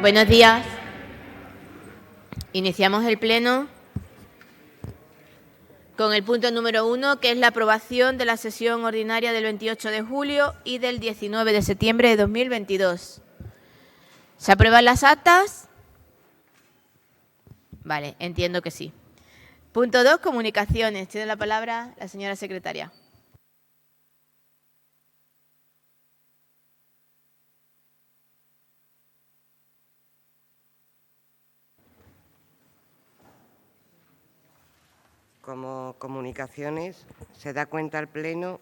Buenos días. Iniciamos el pleno con el punto número 1, que es la aprobación de la sesión ordinaria del 28 de julio y del 19 de septiembre de 2022. ¿Se aprueban las actas? Vale, entiendo que sí. Punto 2, comunicaciones. Tiene la palabra la señora secretaria. Como comunicaciones, se da cuenta al Pleno,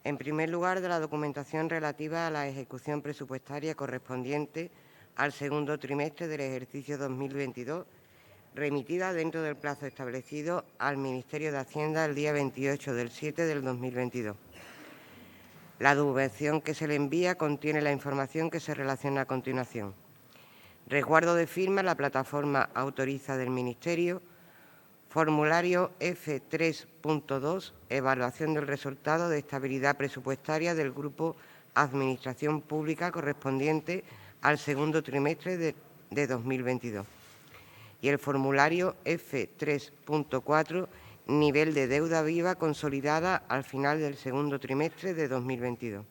en primer lugar, de la documentación relativa a la ejecución presupuestaria correspondiente al segundo trimestre del ejercicio 2022, remitida dentro del plazo establecido al Ministerio de Hacienda el día 28 del 7 del 2022. La documentación que se le envía contiene la información que se relaciona a continuación. Resguardo de firma en la plataforma autoriza del Ministerio. Formulario F3.2, evaluación del resultado de estabilidad presupuestaria del Grupo Administración Pública correspondiente al segundo trimestre de 2022. Y el formulario F3.4, nivel de deuda viva consolidada al final del segundo trimestre de 2022.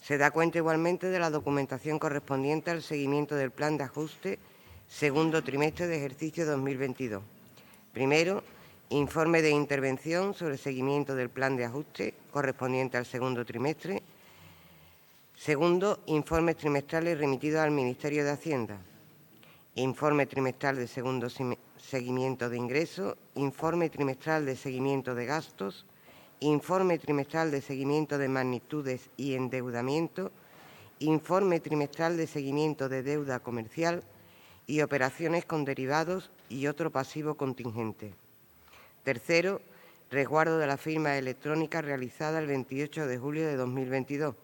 Se da cuenta igualmente de la documentación correspondiente al seguimiento del plan de ajuste segundo trimestre de ejercicio 2022. Primero, informe de intervención sobre el seguimiento del plan de ajuste correspondiente al segundo trimestre. Segundo, informes trimestrales remitidos al Ministerio de Hacienda. Informe trimestral de segundo seguimiento de ingresos. Informe trimestral de seguimiento de gastos. Informe trimestral de seguimiento de magnitudes y endeudamiento. Informe trimestral de seguimiento de deuda comercial y operaciones con derivados y otro pasivo contingente. Tercero, resguardo de la firma electrónica realizada el 28 de julio de 2022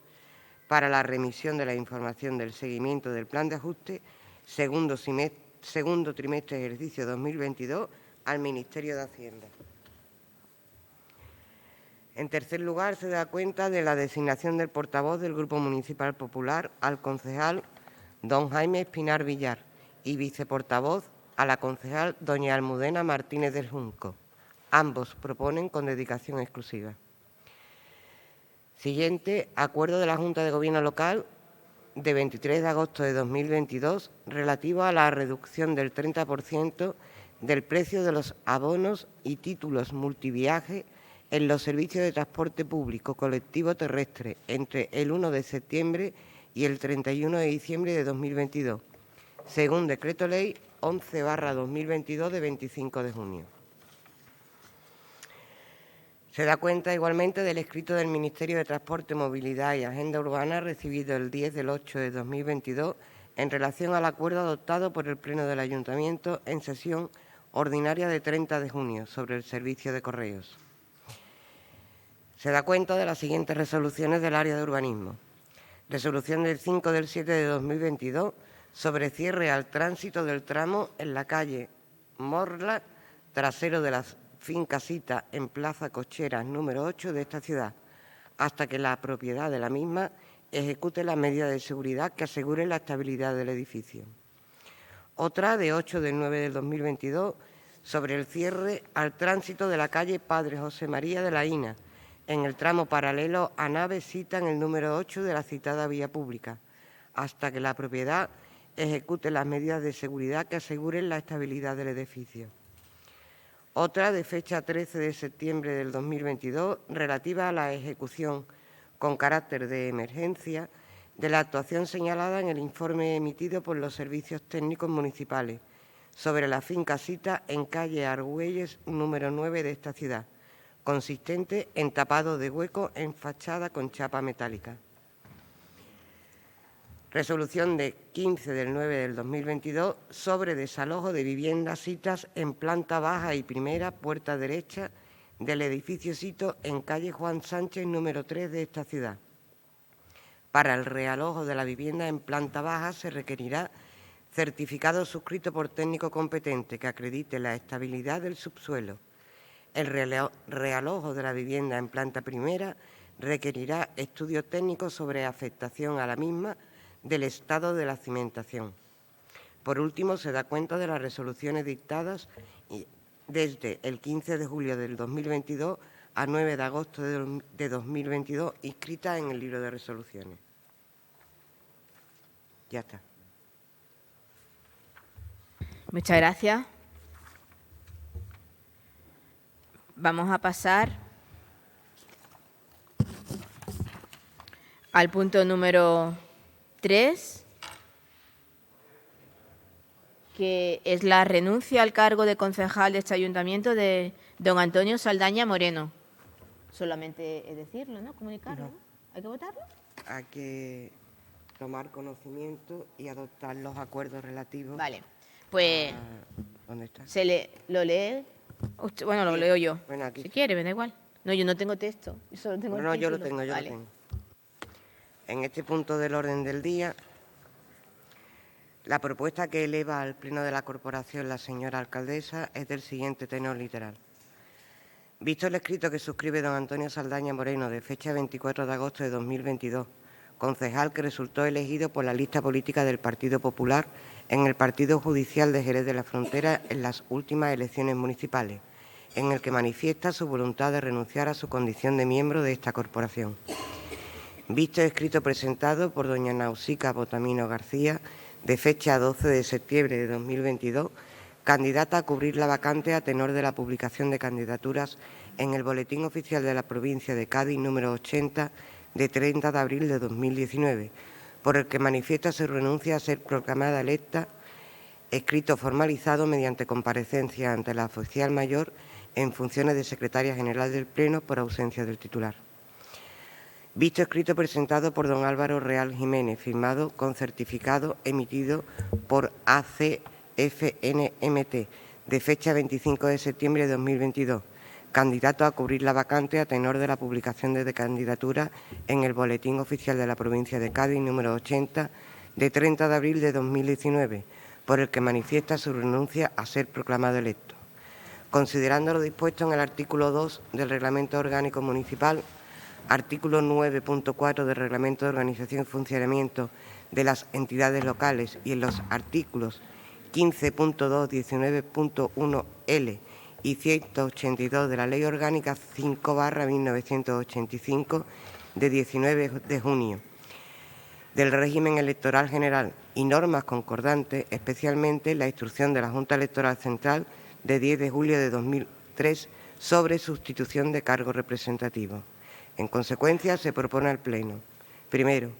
para la remisión de la información del seguimiento del plan de ajuste segundo trimestre de ejercicio 2022 al Ministerio de Hacienda. En tercer lugar, se da cuenta de la designación del portavoz del Grupo Municipal Popular al concejal don Jaime Espinar Villar y viceportavoz a la concejal doña Almudena Martínez del Junco. Ambos proponen con dedicación exclusiva. Siguiente, acuerdo de la Junta de Gobierno Local de 23 de agosto de 2022 relativo a la reducción del 30% del precio de los abonos y títulos multiviaje en los servicios de transporte público colectivo terrestre entre el 1 de septiembre y el 31 de diciembre de 2022, según Decreto Ley 11/2022 de 25 de junio. Se da cuenta igualmente del escrito del Ministerio de Transporte, Movilidad y Agenda Urbana recibido el 10 del 8 de 2022 en relación al acuerdo adoptado por el Pleno del Ayuntamiento en sesión ordinaria de 30 de junio sobre el servicio de correos. Se da cuenta de las siguientes resoluciones del área de urbanismo. Resolución del 5 del 7 de 2022 sobre cierre al tránsito del tramo en la calle Morla, trasero de la finca Cita en Plaza Cocheras número 8 de esta ciudad, hasta que la propiedad de la misma ejecute las medidas de seguridad que aseguren la estabilidad del edificio. Otra, de 8 del 9 del 2022, sobre el cierre al tránsito de la calle Padre José María de la Ina, en el tramo paralelo a nave Cita en el número 8 de la citada vía pública, hasta que la propiedad ejecute las medidas de seguridad que aseguren la estabilidad del edificio. Otra, de fecha 13 de septiembre del 2022, relativa a la ejecución con carácter de emergencia de la actuación señalada en el informe emitido por los servicios técnicos municipales sobre la finca Cita en calle Argüelles número 9 de esta ciudad, consistente en tapado de hueco en fachada con chapa metálica. Resolución de 15 del 9 del 2022 sobre desalojo de viviendas Citas en planta baja y primera, puerta derecha, del edificio Cito en calle Juan Sánchez número 3 de esta ciudad. Para el realojo de la vivienda en planta baja se requerirá certificado suscrito por técnico competente que acredite la estabilidad del subsuelo. El realojo de la vivienda en planta primera requerirá estudio técnico sobre afectación a la misma del estado de la cimentación. Por último, se da cuenta de las resoluciones dictadas desde el 15 de julio del 2022 a 9 de agosto de 2022, inscritas en el libro de resoluciones. Ya está. Muchas gracias. Vamos a pasar al punto número 3, que es la renuncia al cargo de concejal de este ayuntamiento de don Antonio Saldaña Moreno. Solamente es decirlo, ¿no? Comunicarlo, ¿no? ¿Hay que votarlo? Hay que tomar conocimiento y adoptar los acuerdos relativos. Vale, pues ¿Dónde está? ¿Lo lee? Usted, bueno, lo leo yo. Bueno, aquí. Si quiere, me da igual. No, yo no tengo texto. Yo solo tengo el No, yo lo título. tengo, yo Vale. lo tengo. En este punto del orden del día, la propuesta que eleva al Pleno de la Corporación la señora alcaldesa es del siguiente tenor literal. Visto el escrito que suscribe don Antonio Saldaña Moreno de fecha 24 de agosto de 2022, concejal que resultó elegido por la lista política del Partido Popular en el Partido Judicial de Jerez de la Frontera en las últimas elecciones municipales, en el que manifiesta su voluntad de renunciar a su condición de miembro de esta corporación. Visto el escrito presentado por doña Nausica Botamino García, de fecha 12 de septiembre de 2022, candidata a cubrir la vacante a tenor de la publicación de candidaturas en el Boletín Oficial de la Provincia de Cádiz número 80 de 30 de abril de 2019, por el que manifiesta su renuncia a ser proclamada electa, escrito formalizado mediante comparecencia ante la oficial mayor en funciones de secretaria general del Pleno por ausencia del titular. Visto escrito presentado por don Álvaro Real Jiménez, firmado con certificado emitido por ACFNMT, de fecha 25 de septiembre de 2022, candidato a cubrir la vacante a tenor de la publicación de candidatura en el Boletín Oficial de la Provincia de Cádiz número 80 de 30 de abril de 2019, por el que manifiesta su renuncia a ser proclamado electo. Considerando lo dispuesto en el artículo 2 del Reglamento Orgánico Municipal, artículo 9.4 del Reglamento de Organización y Funcionamiento de las Entidades Locales y en los artículos 15.2, 19.1L y 182 de la Ley Orgánica 5/1985 de 19 de junio del régimen electoral general y normas concordantes, especialmente la instrucción de la Junta Electoral Central de 10 de julio de 2003 sobre sustitución de cargos representativos. En consecuencia, se propone al Pleno, primero,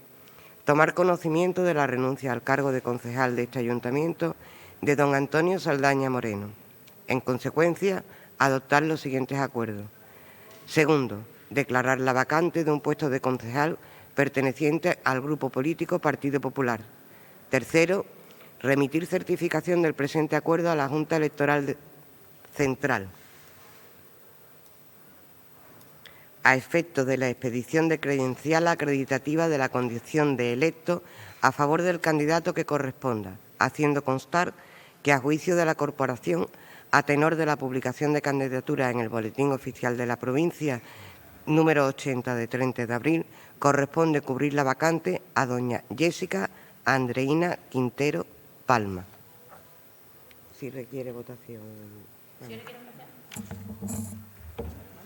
tomar conocimiento de la renuncia al cargo de concejal de este ayuntamiento de don Antonio Saldaña Moreno. En consecuencia, adoptar los siguientes acuerdos. Segundo, declarar la vacante de un puesto de concejal perteneciente al Grupo Político Partido Popular. Tercero, remitir certificación del presente acuerdo a la Junta Electoral Central, a efectos de la expedición de credencial acreditativa de la condición de electo a favor del candidato que corresponda, haciendo constar que a juicio de la Corporación, a tenor de la publicación de candidatura en el Boletín Oficial de la Provincia número 80 de 30 de abril, corresponde cubrir la vacante a doña Jessica Andreina Quintero Palma. Si requiere votación.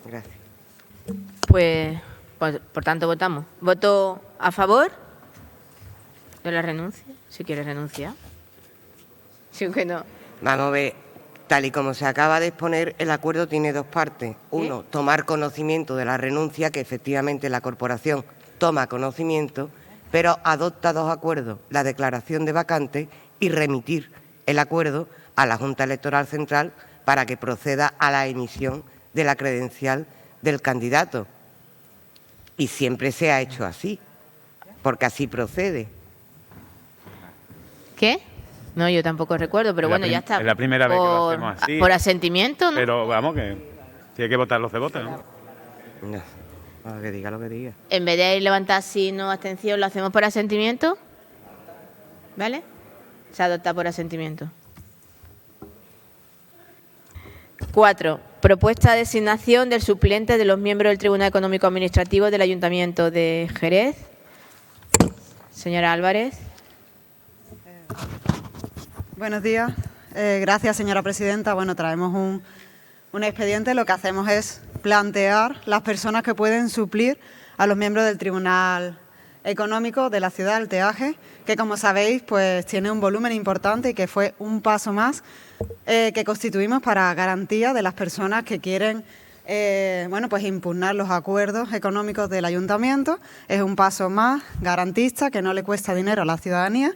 Gracias. Pues, por tanto, votamos. ¿Voto a favor de la renuncia? Si quiere renunciar. Sí o que no. Vamos a ver, tal y como se acaba de exponer, el acuerdo tiene dos partes. Uno, tomar conocimiento de la renuncia, que efectivamente la corporación toma conocimiento, pero adopta dos acuerdos, la declaración de vacante y remitir el acuerdo a la Junta Electoral Central para que proceda a la emisión de la credencial del candidato. Y siempre se ha hecho así, porque así procede. ¿Qué? No, yo tampoco recuerdo, pero bueno, ya está. Es la primera vez que lo hacemos así. Por asentimiento, ¿no? Pero vamos, que si hay que votar, los se votan, ¿no? No, que diga lo que diga. En vez de levantar sí, no, abstención, lo hacemos por asentimiento. ¿Vale? Se adopta por asentimiento. 4. Propuesta de designación del suplente de los miembros del Tribunal Económico Administrativo del Ayuntamiento de Jerez. Señora Álvarez. Buenos días. Gracias, señora presidenta. Bueno, traemos un expediente. Lo que hacemos es plantear las personas que pueden suplir a los miembros del Tribunal Económico de la ciudad, el TEAGE, que, como sabéis, pues tiene un volumen importante y que fue un paso más que constituimos para garantía de las personas que quieren pues impugnar los acuerdos económicos del ayuntamiento. Es un paso más garantista, que no le cuesta dinero a la ciudadanía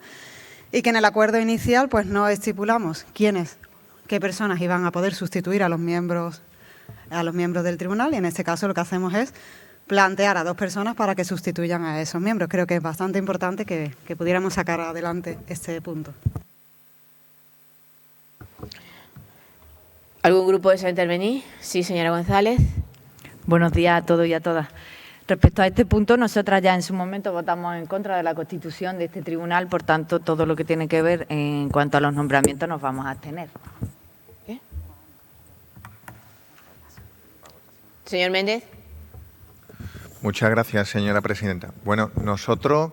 y que en el acuerdo inicial pues no estipulamos qué personas iban a poder sustituir a los miembros del tribunal, y en este caso lo que hacemos es plantear a 2 personas para que sustituyan a esos miembros. Creo que es bastante importante que pudiéramos sacar adelante este punto. ¿Algún grupo desea intervenir? Sí, señora González. Buenos días a todos y a todas. Respecto a este punto, nosotras ya en su momento votamos en contra de la constitución de este tribunal, por tanto, todo lo que tiene que ver en cuanto a los nombramientos nos vamos a abstener. ¿Qué? Señor Méndez. Muchas gracias, señora presidenta. Bueno, nosotros,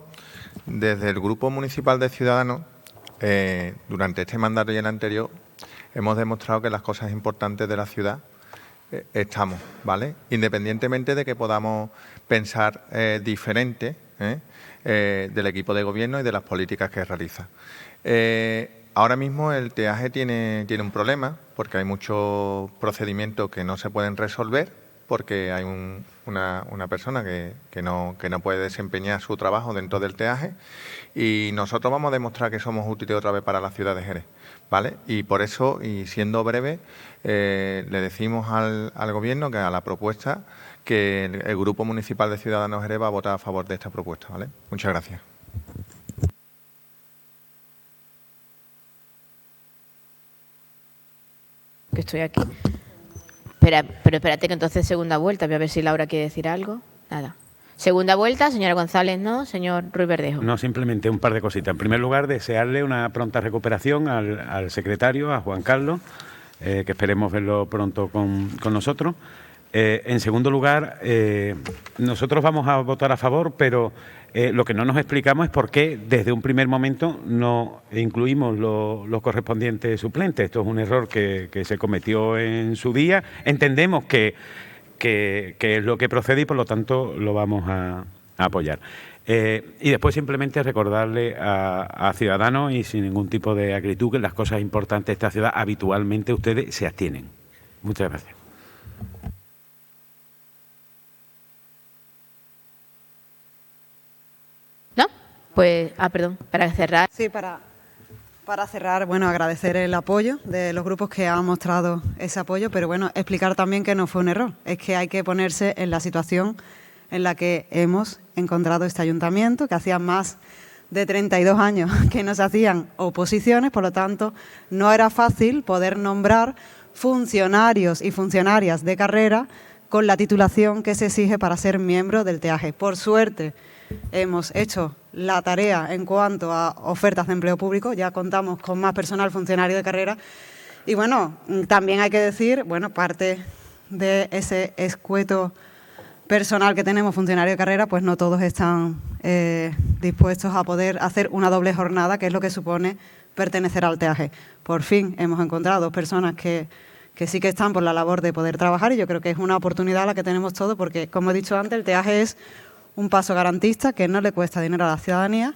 desde el Grupo Municipal de Ciudadanos, durante este mandato y el anterior, hemos demostrado que las cosas importantes de la ciudad estamos, ¿vale? Independientemente de que podamos pensar diferente del equipo de gobierno y de las políticas que realiza. Ahora mismo el TEAGE tiene un problema porque hay muchos procedimientos que no se pueden resolver porque hay una persona que no puede desempeñar su trabajo dentro del TEAGE, y nosotros vamos a demostrar que somos útiles otra vez para la ciudad de Jerez, ¿vale? Y por eso, y siendo breve, le decimos al Gobierno que a la propuesta que el Grupo Municipal de Ciudadanos Jerez va a votar a favor de esta propuesta, ¿vale? Muchas gracias. Que estoy aquí. Pero espérate que entonces segunda vuelta. Voy a ver si Laura quiere decir algo. Nada. Segunda vuelta, señora González, ¿no? Señor Ruiz Verdejo. No, simplemente un par de cositas. En primer lugar, desearle una pronta recuperación al secretario, a Juan Carlos, que esperemos verlo pronto con nosotros. En segundo lugar, nosotros vamos a votar a favor, pero lo que no nos explicamos es por qué desde un primer momento no incluimos los correspondientes suplentes. Esto es un error que se cometió en su día. Entendemos que es lo que procede y por lo tanto lo vamos a apoyar. Y después simplemente recordarle a Ciudadanos, y sin ningún tipo de acritud, que las cosas importantes de esta ciudad habitualmente ustedes se abstienen. Muchas gracias. ¿No? Pues, perdón, para cerrar. Sí, para cerrar, bueno, agradecer el apoyo de los grupos que han mostrado ese apoyo, pero bueno, explicar también que no fue un error. Es que hay que ponerse en la situación en la que hemos encontrado este ayuntamiento, que hacía más de 32 años que nos hacían oposiciones, por lo tanto, no era fácil poder nombrar funcionarios y funcionarias de carrera con la titulación que se exige para ser miembro del TEAGE. Por suerte, hemos hecho la tarea en cuanto a ofertas de empleo público, ya contamos con más personal funcionario de carrera y bueno, también hay que decir, bueno, parte de ese escueto personal que tenemos funcionario de carrera, pues no todos están dispuestos a poder hacer una doble jornada, que es lo que supone pertenecer al TEAGE. Por fin hemos encontrado 2 personas que sí que están por la labor de poder trabajar, y yo creo que es una oportunidad la que tenemos todos, porque, como he dicho antes, el TEAGE es un paso garantista que no le cuesta dinero a la ciudadanía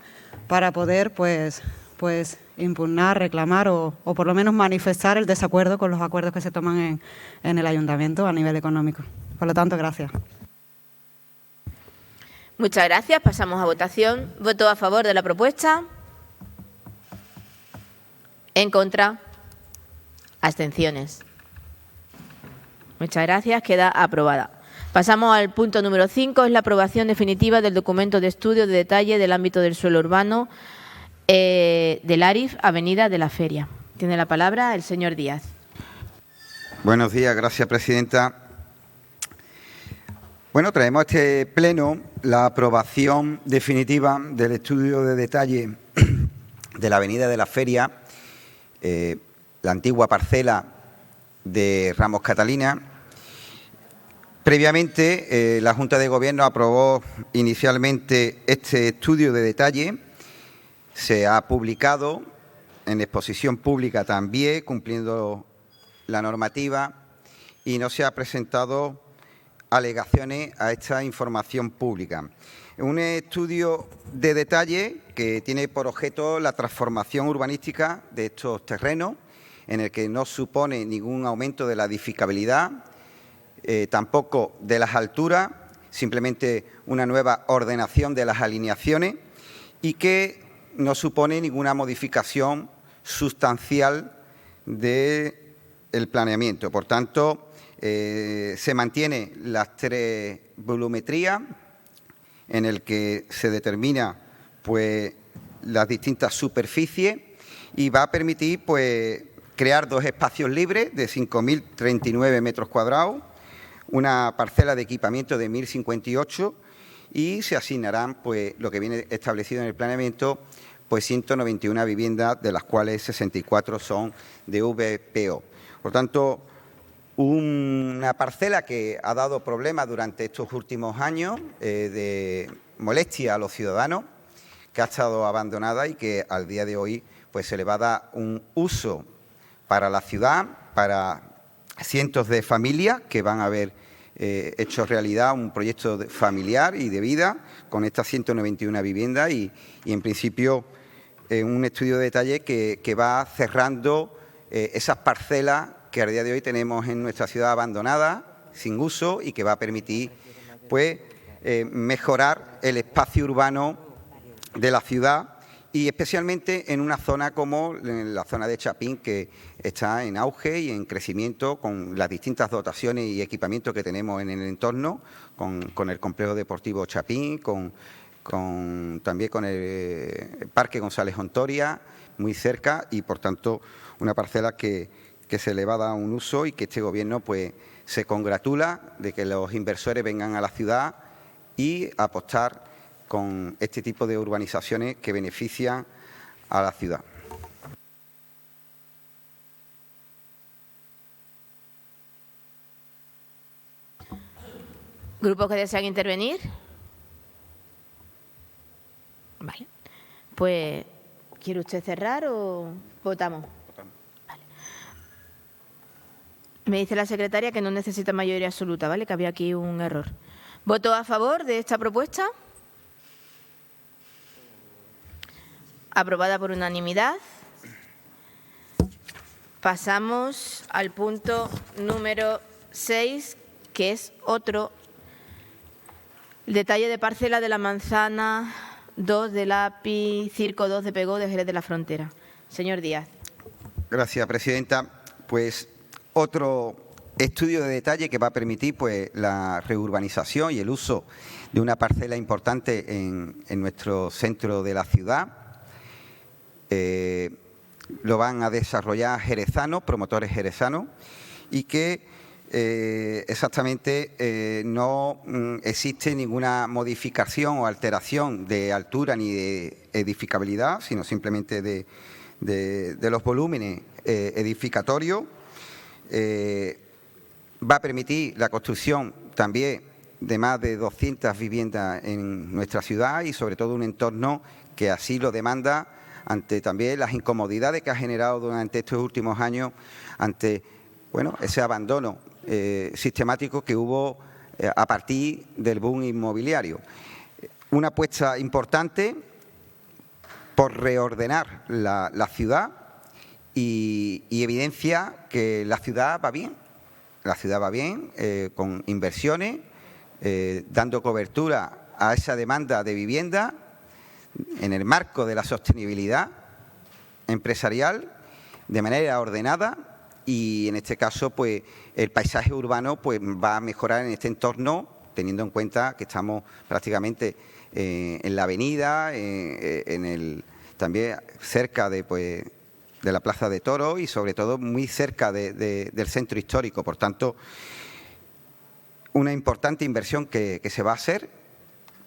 para poder pues impugnar, reclamar o por lo menos manifestar el desacuerdo con los acuerdos que se toman en el ayuntamiento a nivel económico. Por lo tanto, gracias. Muchas gracias. Pasamos a votación. ¿Voto a favor de la propuesta? ¿En contra? ¿Abstenciones? Muchas gracias. Queda aprobada. Pasamos al punto número 5, es la aprobación definitiva del documento de estudio de detalle del ámbito del suelo urbano del ARIF, Avenida de la Feria. Tiene la palabra el señor Díaz. Buenos días, gracias, presidenta. Bueno, traemos a este pleno la aprobación definitiva del estudio de detalle de la Avenida de la Feria, la antigua parcela de Ramos Catalina, Previamente, la Junta de Gobierno aprobó inicialmente este estudio de detalle. Se ha publicado en exposición pública también, cumpliendo la normativa, y no se ha presentado alegaciones a esta información pública. Un estudio de detalle que tiene por objeto la transformación urbanística de estos terrenos, en el que no supone ningún aumento de la edificabilidad, tampoco de las alturas, simplemente una nueva ordenación de las alineaciones y que no supone ninguna modificación sustancial del planeamiento. Por tanto, se mantiene las 3 volumetrías en el que se determina pues, las distintas superficies y va a permitir pues, crear 2 espacios libres de 5.039 metros cuadrados, una parcela de equipamiento de 1.058 y se asignarán, pues, lo que viene establecido en el planeamiento, pues 191 viviendas, de las cuales 64 son de VPO. Por tanto, una parcela que ha dado problemas durante estos últimos años de molestia a los ciudadanos, que ha estado abandonada y que al día de hoy pues, se le va a dar un uso para la ciudad, para cientos de familias que van a haber hecho realidad un proyecto familiar y de vida con estas 191 viviendas y en principio un estudio de detalle que va cerrando esas parcelas que al día de hoy tenemos en nuestra ciudad abandonadas, sin uso y que va a permitir pues, mejorar el espacio urbano de la ciudad y especialmente en una zona como la zona de Chapín, que está en auge y en crecimiento con las distintas dotaciones y equipamientos que tenemos en el entorno, con el complejo deportivo Chapín, también con el Parque González Ontoria, muy cerca y, por tanto, una parcela que se le va a dar un uso y que este Gobierno pues, se congratula de que los inversores vengan a la ciudad y apostar con este tipo de urbanizaciones que benefician a la ciudad. ¿Grupos que desean intervenir? Vale. Pues, ¿quiere usted cerrar o votamos? Vale. Me dice la secretaria que no necesita mayoría absoluta, ¿vale? Que había aquí un error. ¿Voto a favor de esta propuesta? Aprobada por unanimidad. Pasamos al punto número 6, que es otro. El detalle de parcela de la manzana 2 del API Circo 2 de Pegó de Jerez de la Frontera. Señor Díaz. Gracias, presidenta. Pues otro estudio de detalle que va a permitir pues, la reurbanización y el uso de una parcela importante en nuestro centro de la ciudad. Lo van a desarrollar jerezanos, promotores jerezanos, y que exactamente no existe ninguna modificación o alteración de altura ni de edificabilidad, sino simplemente de los volúmenes edificatorios. Va a permitir la construcción también de más de 200 viviendas en nuestra ciudad y sobre todo un entorno que así lo demanda ante también las incomodidades que ha generado durante estos últimos años ante bueno, ese abandono sistemático que hubo a partir del boom inmobiliario. Una apuesta importante por reordenar la ciudad y evidencia que la ciudad va bien. La ciudad va bien con inversiones, dando cobertura a esa demanda de vivienda en el marco de la sostenibilidad empresarial de manera ordenada y en este caso pues el paisaje urbano pues va a mejorar en este entorno teniendo en cuenta que estamos prácticamente en la avenida, también cerca de la Plaza de Toros y sobre todo muy cerca del centro histórico. Por tanto, una importante inversión que se va a hacer,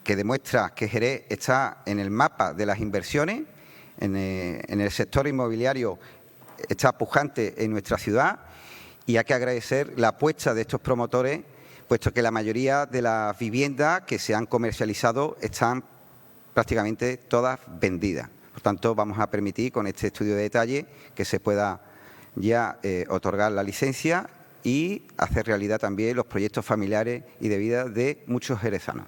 que demuestra que Jerez está en el mapa de las inversiones, en el sector inmobiliario está pujante en nuestra ciudad y hay que agradecer la apuesta de estos promotores puesto que la mayoría de las viviendas que se han comercializado están prácticamente todas vendidas. Por tanto, vamos a permitir con este estudio de detalle que se pueda ya otorgar la licencia y hacer realidad también los proyectos familiares y de vida de muchos jerezanos.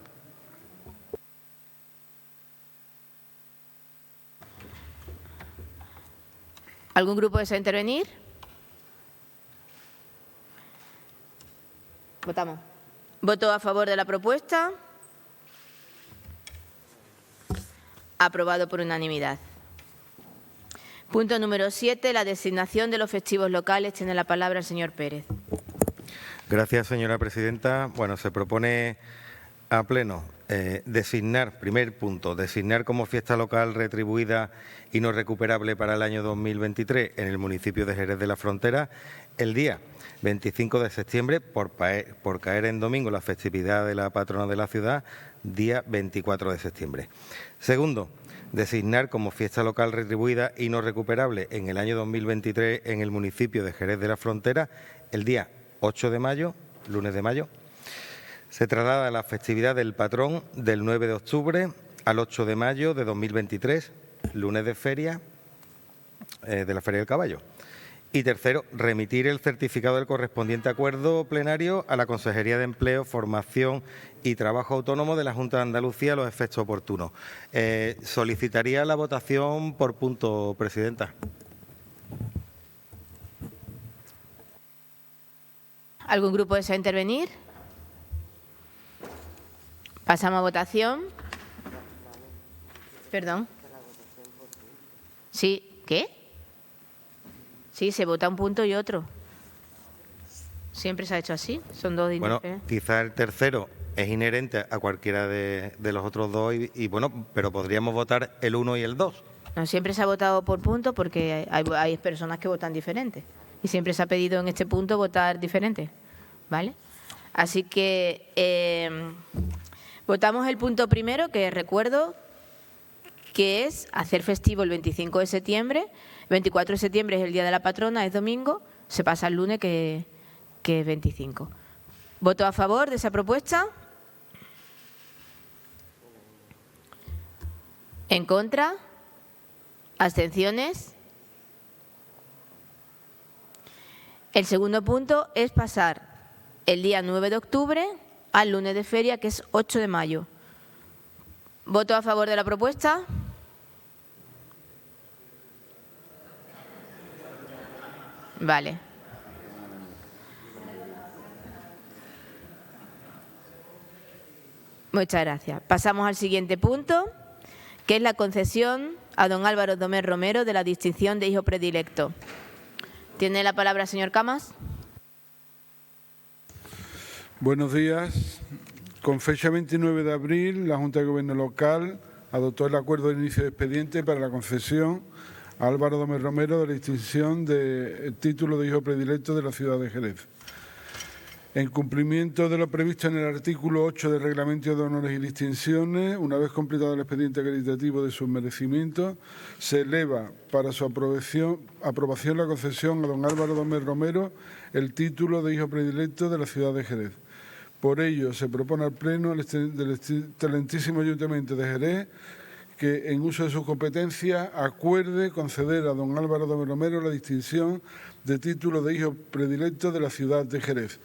¿Algún grupo desea intervenir? Votamos. ¿Voto a favor de la propuesta? Aprobado por unanimidad. Punto número 7, la designación de los festivos locales. Tiene la palabra el señor Pérez. Gracias, señora presidenta. Bueno, se propone a pleno designar, primer punto, designar como fiesta local retribuida y no recuperable para el año 2023 en el municipio de Jerez de la Frontera el día 25 de septiembre, por caer en domingo la festividad de la patrona de la ciudad, día 24 de septiembre. Segundo, designar como fiesta local retribuida y no recuperable en el año 2023 en el municipio de Jerez de la Frontera el día 8 de mayo, lunes de mayo. Se traslada la festividad del patrón del 9 de octubre al 8 de mayo de 2023, lunes de feria, de la Feria del Caballo. Y tercero, remitir el certificado del correspondiente acuerdo plenario a la Consejería de Empleo, Formación y Trabajo Autónomo de la Junta de Andalucía a los efectos oportunos. Solicitaría la votación por punto, presidenta. ¿Algún grupo desea intervenir? Pasamos a votación. Perdón. Sí, ¿qué? Sí, se vota un punto y otro. Siempre se ha hecho así. Son dos Bueno, diferentes. quizá el tercero es inherente a cualquiera de los otros dos y bueno, pero podríamos votar el 1 y el 2. No, siempre se ha votado por punto porque hay personas que votan diferente. Y siempre se ha pedido en este punto votar diferente. ¿Vale? Así que votamos el punto primero, que recuerdo que es hacer festivo el 25 de septiembre. El 24 de septiembre es el Día de la Patrona, es domingo, se pasa el lunes que es 25. ¿Voto a favor de esa propuesta? ¿En contra? ¿Abstenciones? El segundo punto es pasar el día 9 de octubre al lunes de feria, que es 8 de mayo. ¿Voto a favor de la propuesta? Vale. Muchas gracias. Pasamos al siguiente punto, que es la concesión a don Álvaro Domés Romero de la distinción de hijo predilecto. ¿Tiene la palabra el señor Camas? Buenos días. Con fecha 29 de abril, la Junta de Gobierno Local adoptó el acuerdo de inicio de expediente para la concesión a Álvaro Domés Romero de la distinción de título de hijo predilecto de la ciudad de Jerez. En cumplimiento de lo previsto en el artículo 8 del Reglamento de Honores y Distinciones, una vez completado el expediente acreditativo de sus merecimientos, se eleva para su aprobación la concesión a don Álvaro Domés Romero el título de hijo predilecto de la ciudad de Jerez. Por ello, se propone al Pleno del excelentísimo Ayuntamiento de Jerez que, en uso de sus competencias, acuerde conceder a don Álvaro Domés Romero la distinción de título de hijo predilecto de la ciudad de Jerez.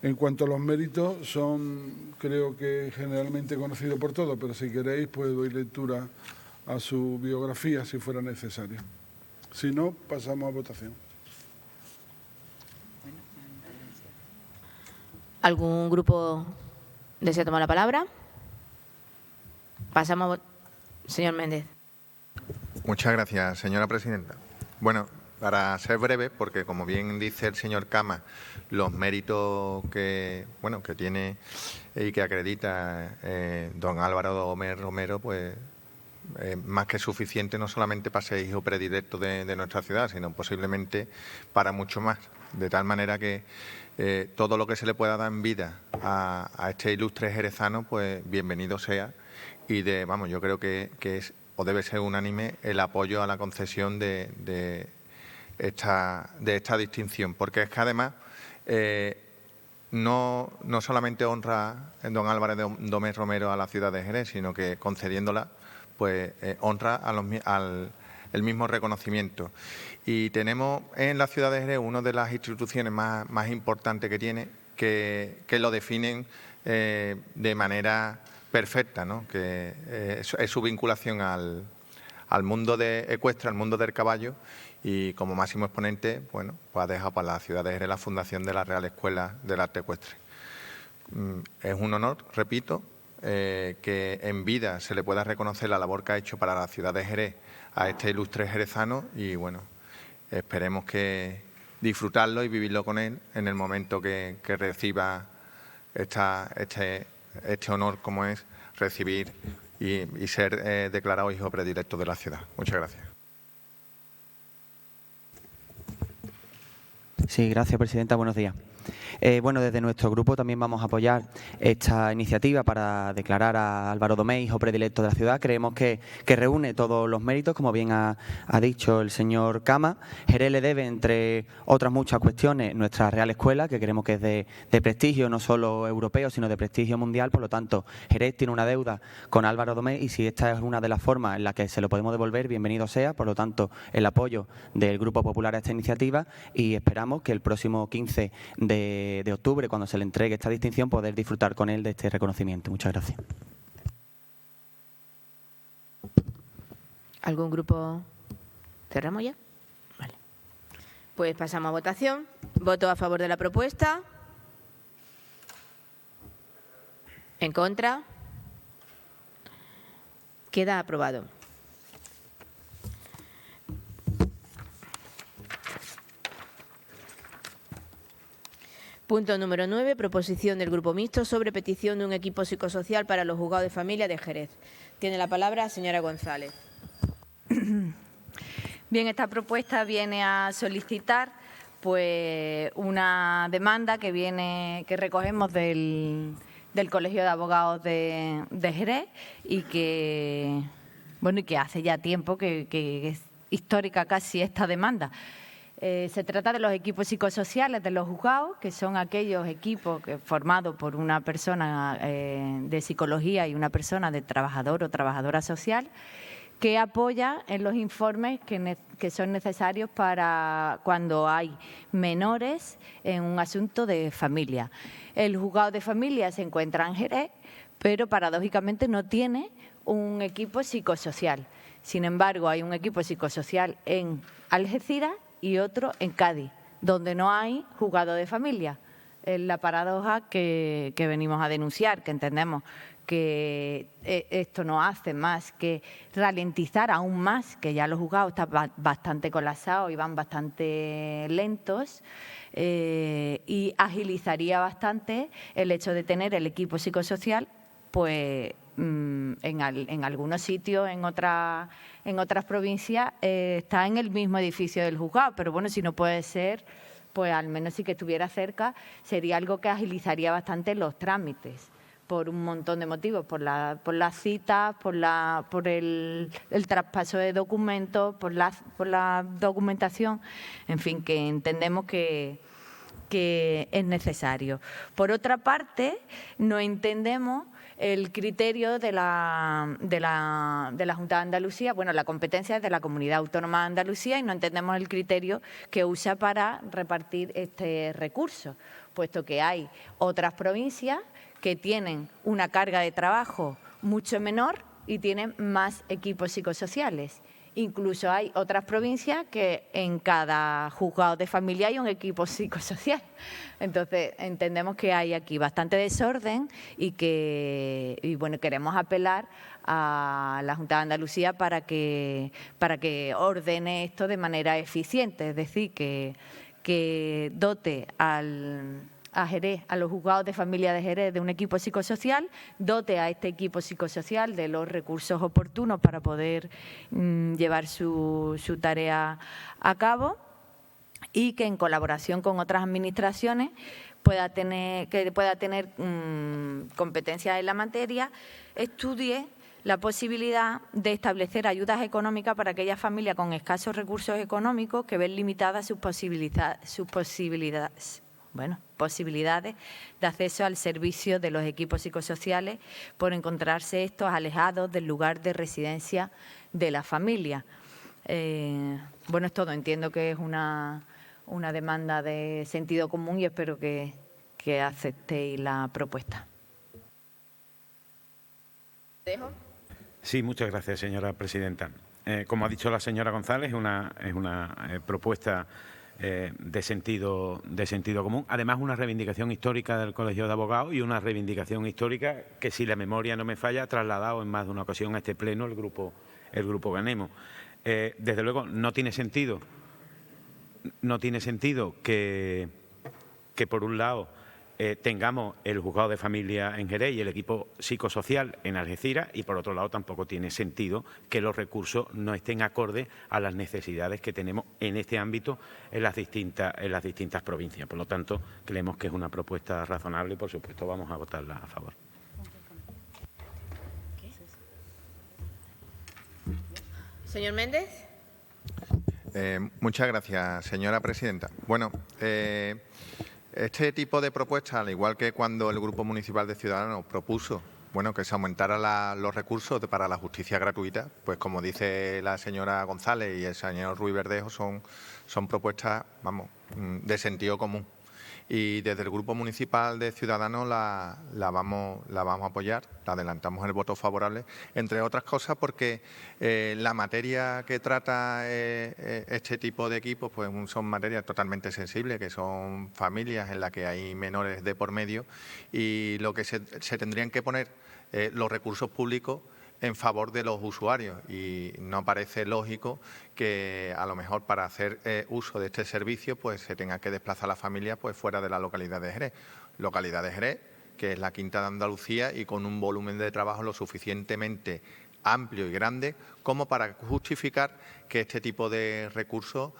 En cuanto a los méritos, son, creo que generalmente conocidos por todos, pero si queréis, pues doy lectura a su biografía, si fuera necesario. Si no, pasamos a votación. ¿Algún grupo desea tomar la palabra? Pasamos a señor Méndez. Muchas gracias, señora presidenta. Bueno, para ser breve, porque como bien dice el señor Camas, los méritos que tiene y que acredita don Álvaro Domés Romero, pues más que suficiente no solamente para ser hijo predilecto de nuestra ciudad, sino posiblemente para mucho más. De tal manera que todo lo que se le pueda dar en vida a este ilustre jerezano, pues bienvenido sea. Y yo creo que es o debe ser unánime el apoyo a la concesión de esta distinción, porque es que además no solamente honra don Álvaro Domés Romero a la ciudad de Jerez, sino que concediéndola, pues honra el mismo reconocimiento. Y tenemos en la ciudad de Jerez una de las instituciones más importantes que tiene, que lo definen de manera perfecta, ¿no? Que es su vinculación al mundo ecuestre, al mundo del caballo, y como máximo exponente, bueno, pues ha dejado para la ciudad de Jerez la fundación de la Real Escuela del Arte Ecuestre. Es un honor, repito, que en vida se le pueda reconocer la labor que ha hecho para la ciudad de Jerez a este ilustre jerezano, y bueno, esperemos que disfrutarlo y vivirlo con él en el momento que reciba este honor como es recibir y ser declarado hijo predilecto de la ciudad. Muchas gracias. Sí, gracias, presidenta. Buenos días. Bueno, desde nuestro grupo también vamos a apoyar esta iniciativa para declarar a Álvaro Domés hijo predilecto de la ciudad. Creemos que reúne todos los méritos, como bien ha dicho el señor Cama. Jerez le debe, entre otras muchas cuestiones, nuestra Real Escuela, que creemos que es de prestigio no solo europeo, sino de prestigio mundial. Por lo tanto, Jerez tiene una deuda con Álvaro Domés, y si esta es una de las formas en las que se lo podemos devolver, bienvenido sea. Por lo tanto, el apoyo del Grupo Popular a esta iniciativa, y esperamos que el próximo 15 de octubre, cuando se le entregue esta distinción, poder disfrutar con él de este reconocimiento. Muchas gracias. ¿Algún grupo? ¿Cerramos ya? Vale. Pues pasamos a votación. ¿Voto a favor de la propuesta? ¿En contra? Queda aprobado. Punto número 9, proposición del Grupo Mixto sobre petición de un equipo psicosocial para los juzgados de familia de Jerez. Tiene la palabra la señora González. Bien, esta propuesta viene a solicitar pues una demanda que recogemos del Colegio de Abogados de Jerez, y que hace ya tiempo que es histórica casi esta demanda. Se trata de los equipos psicosociales de los juzgados, que son aquellos equipos formados por una persona de psicología y una persona de trabajador o trabajadora social, que apoya en los informes que son necesarios para cuando hay menores en un asunto de familia. El juzgado de familia se encuentra en Jerez, pero paradójicamente no tiene un equipo psicosocial. Sin embargo, hay un equipo psicosocial en Algeciras y otro en Cádiz, donde no hay juzgado de familia. Es la paradoja que venimos a denunciar, que entendemos que esto no hace más que ralentizar aún más, que ya los juzgados están bastante colapsados y van bastante lentos, y agilizaría bastante el hecho de tener el equipo psicosocial pues en algunos sitios, en otras provincias, está en el mismo edificio del juzgado, pero bueno, si no puede ser, pues al menos si que estuviera cerca, sería algo que agilizaría bastante los trámites, por un montón de motivos, por las citas, por el traspaso de documentos, por la documentación, en fin, que entendemos que es necesario. Por otra parte, no entendemos el criterio de la Junta de Andalucía, bueno, la competencia es de la Comunidad Autónoma de Andalucía, y no entendemos el criterio que usa para repartir este recurso, puesto que hay otras provincias que tienen una carga de trabajo mucho menor y tienen más equipos psicosociales. Incluso hay otras provincias que en cada juzgado de familia hay un equipo psicosocial. Entonces, entendemos que hay aquí bastante desorden y bueno, queremos apelar a la Junta de Andalucía para que ordene esto de manera eficiente, es decir, que dote a Jerez, a los juzgados de familia de Jerez, de un equipo psicosocial, dote a este equipo psicosocial de los recursos oportunos para poder llevar su tarea a cabo, y que en colaboración con otras administraciones pueda tener competencias en la materia, estudie la posibilidad de establecer ayudas económicas para aquellas familias con escasos recursos económicos que ven limitadas sus posibilidades posibilidades de acceso al servicio de los equipos psicosociales por encontrarse estos alejados del lugar de residencia de la familia. Es todo. Entiendo que es una demanda de sentido común y espero que aceptéis la propuesta. Sí, muchas gracias, señora presidenta. Como ha dicho la señora González, es una propuesta de sentido común. Además, una reivindicación histórica del Colegio de Abogados y una reivindicación histórica que, si la memoria no me falla, ha trasladado en más de una ocasión a este pleno el grupo Ganemos. Desde luego, no tiene sentido que por un lado tengamos el juzgado de familia en Jerez y el equipo psicosocial en Algeciras, y por otro lado tampoco tiene sentido que los recursos no estén acordes a las necesidades que tenemos en este ámbito en las distintas provincias. Por lo tanto, creemos que es una propuesta razonable y, por supuesto, vamos a votarla a favor. Señor Méndez. Muchas gracias, señora presidenta. Bueno, este tipo de propuestas, al igual que cuando el Grupo Municipal de Ciudadanos propuso que se aumentaran los recursos para la justicia gratuita, pues como dice la señora González y el señor Ruiz Verdejo, son propuestas, de sentido común. Y desde el Grupo Municipal de Ciudadanos la vamos a apoyar, la adelantamos el voto favorable, entre otras cosas porque la materia que trata este tipo de equipos pues son materias totalmente sensibles, que son familias en las que hay menores de por medio, y lo que se tendrían que poner los recursos públicos en favor de los usuarios, y no parece lógico que a lo mejor para hacer uso de este servicio pues se tenga que desplazar la familia pues fuera de la localidad de Jerez. Localidad de Jerez, que es la quinta de Andalucía y con un volumen de trabajo lo suficientemente amplio y grande como para justificar que este tipo de recursos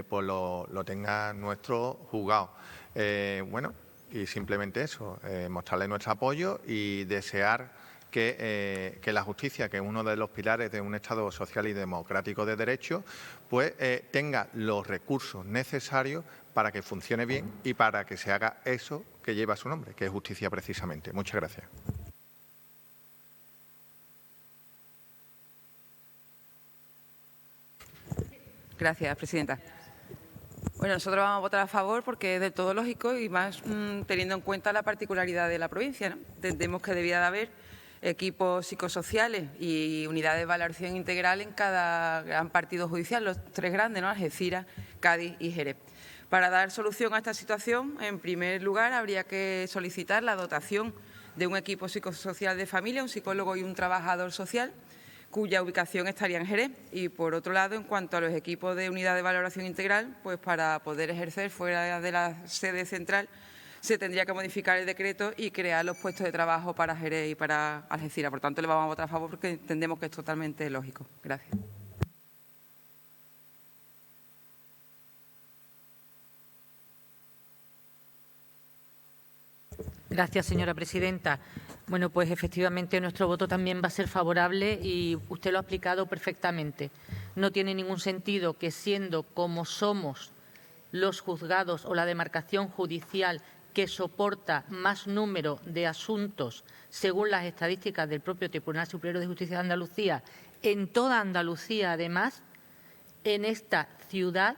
pues lo tenga nuestro juzgado. Y simplemente eso, mostrarle nuestro apoyo y desear que la justicia, que es uno de los pilares de un Estado social y democrático de derecho, pues tenga los recursos necesarios para que funcione bien y para que se haga eso que lleva su nombre, que es justicia precisamente. Muchas gracias. Gracias, presidenta. Bueno, nosotros vamos a votar a favor porque es del todo lógico y más teniendo en cuenta la particularidad de la provincia, ¿no? Entendemos que debía de haber equipos psicosociales y unidades de valoración integral en cada gran partido judicial, los tres grandes, ¿no? Algeciras, Cádiz y Jerez. Para dar solución a esta situación, en primer lugar, habría que solicitar la dotación de un equipo psicosocial de familia, un psicólogo y un trabajador social, cuya ubicación estaría en Jerez. Y, por otro lado, en cuanto a los equipos de unidad de valoración integral, pues para poder ejercer fuera de la sede central, se tendría que modificar el decreto y crear los puestos de trabajo para Jerez y para Algeciras. Por tanto, le vamos a votar a favor porque entendemos que es totalmente lógico. Gracias. Gracias, señora presidenta. Bueno, pues efectivamente nuestro voto también va a ser favorable y usted lo ha explicado perfectamente. No tiene ningún sentido que, siendo como somos los juzgados o la demarcación judicial que soporta más número de asuntos, según las estadísticas del propio Tribunal Superior de Justicia de Andalucía, en toda Andalucía, además, en esta ciudad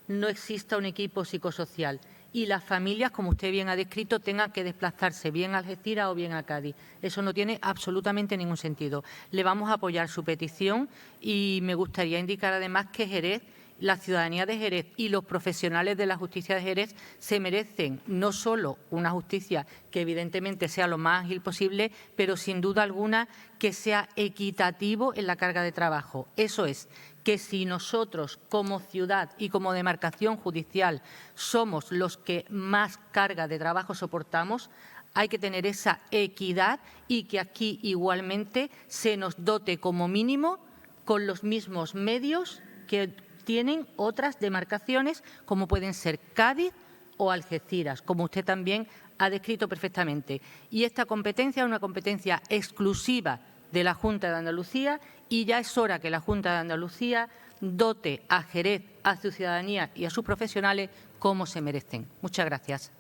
no exista un equipo psicosocial y las familias, como usted bien ha descrito, tengan que desplazarse bien a Algeciras o bien a Cádiz. Eso no tiene absolutamente ningún sentido. Le vamos a apoyar su petición y me gustaría indicar además que Jerez, la ciudadanía de Jerez y los profesionales de la justicia de Jerez se merecen no solo una justicia que evidentemente sea lo más ágil posible, pero sin duda alguna que sea equitativo en la carga de trabajo. Eso es, que si nosotros como ciudad y como demarcación judicial somos los que más carga de trabajo soportamos, hay que tener esa equidad y que aquí igualmente se nos dote como mínimo con los mismos medios que tienen otras demarcaciones como pueden ser Cádiz o Algeciras, como usted también ha descrito perfectamente. Y esta competencia es una competencia exclusiva de la Junta de Andalucía y ya es hora que la Junta de Andalucía dote a Jerez, a su ciudadanía y a sus profesionales como se merecen. Muchas gracias.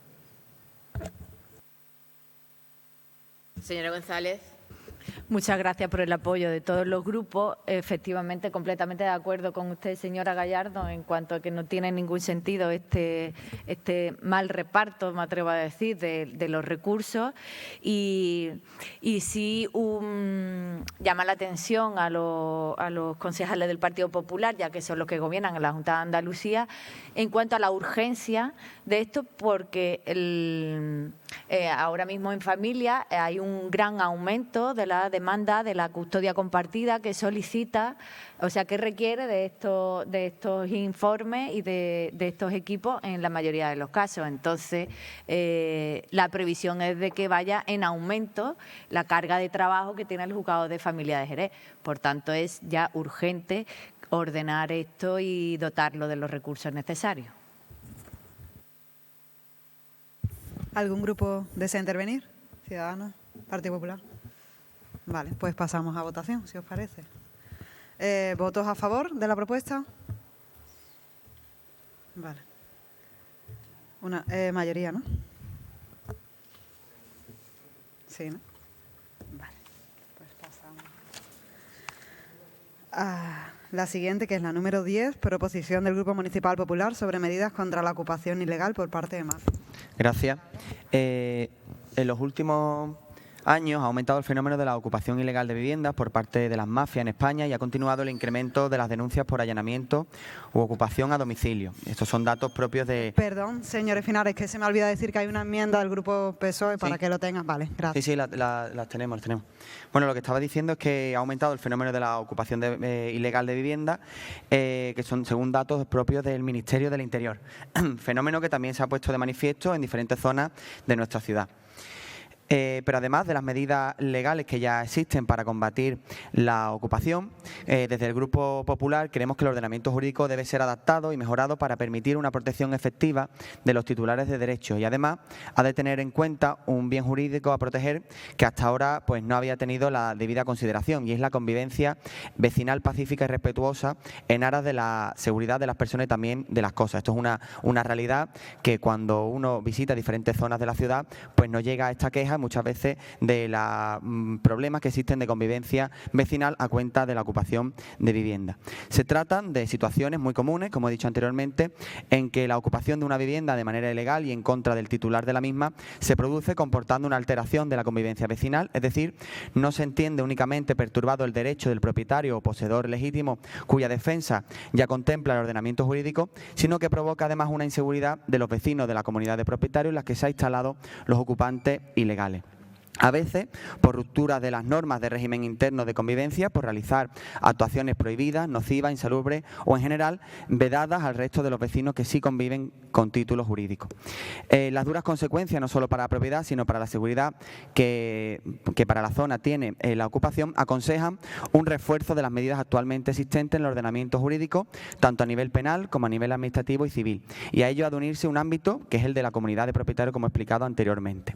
Señora González. Muchas gracias por el apoyo de todos los grupos. Efectivamente, completamente de acuerdo con usted, señora Gallardo, en cuanto a que no tiene ningún sentido este mal reparto, me atrevo a decir, de los recursos. Y sí llama la atención a los concejales del Partido Popular, ya que son los que gobiernan en la Junta de Andalucía, en cuanto a la urgencia de esto, porque ahora mismo en familia hay un gran aumento de la demanda de la custodia compartida que solicita, o sea, que requiere de estos informes y de estos equipos en la mayoría de los casos. Entonces, la previsión es de que vaya en aumento la carga de trabajo que tiene el Juzgado de Familia de Jerez. Por tanto, es ya urgente ordenar esto y dotarlo de los recursos necesarios. ¿Algún grupo desea intervenir? Ciudadanos, Partido Popular. Vale, pues pasamos a votación, si os parece. ¿Votos a favor de la propuesta? Vale. Una mayoría, ¿no? Sí, ¿no? Vale, pues pasamos a la siguiente, que es la número 10, proposición del Grupo Municipal Popular sobre medidas contra la ocupación ilegal por parte de mafia. Gracias. En los últimos años ha aumentado el fenómeno de la ocupación ilegal de viviendas por parte de las mafias en España y ha continuado el incremento de las denuncias por allanamiento u ocupación a domicilio. Estos son datos propios de... Perdón, señor Espinar, es que se me olvida decir que hay una enmienda del Grupo PSOE para que lo tengan. Vale, gracias. Sí, las tenemos, las tenemos. Bueno, lo que estaba diciendo es que ha aumentado el fenómeno de la ocupación ilegal de vivienda, que son según datos propios del Ministerio del Interior. Fenómeno que también se ha puesto de manifiesto en diferentes zonas de nuestra ciudad. Pero además de las medidas legales que ya existen para combatir la ocupación, desde el Grupo Popular creemos que el ordenamiento jurídico debe ser adaptado y mejorado para permitir una protección efectiva de los titulares de derechos y además ha de tener en cuenta un bien jurídico a proteger que hasta ahora pues no había tenido la debida consideración y es la convivencia vecinal pacífica y respetuosa en aras de la seguridad de las personas y también de las cosas. Esto es una realidad que cuando uno visita diferentes zonas de la ciudad pues nos llega a esta queja muchas veces de los problemas que existen de convivencia vecinal a cuenta de la ocupación de vivienda. Se tratan de situaciones muy comunes, como he dicho anteriormente, en que la ocupación de una vivienda de manera ilegal y en contra del titular de la misma se produce comportando una alteración de la convivencia vecinal, es decir, no se entiende únicamente perturbado el derecho del propietario o poseedor legítimo cuya defensa ya contempla el ordenamiento jurídico, sino que provoca además una inseguridad de los vecinos de la comunidad de propietarios en las que se han instalado los ocupantes ilegales. A veces, por ruptura de las normas de régimen interno de convivencia, por realizar actuaciones prohibidas, nocivas, insalubres o, en general, vedadas al resto de los vecinos que sí conviven con título jurídico. Las duras consecuencias, no solo para la propiedad, sino para la seguridad que para la zona tiene la ocupación, aconsejan un refuerzo de las medidas actualmente existentes en el ordenamiento jurídico, tanto a nivel penal como a nivel administrativo y civil. Y a ello ha de unirse un ámbito que es el de la comunidad de propietarios, como he explicado anteriormente.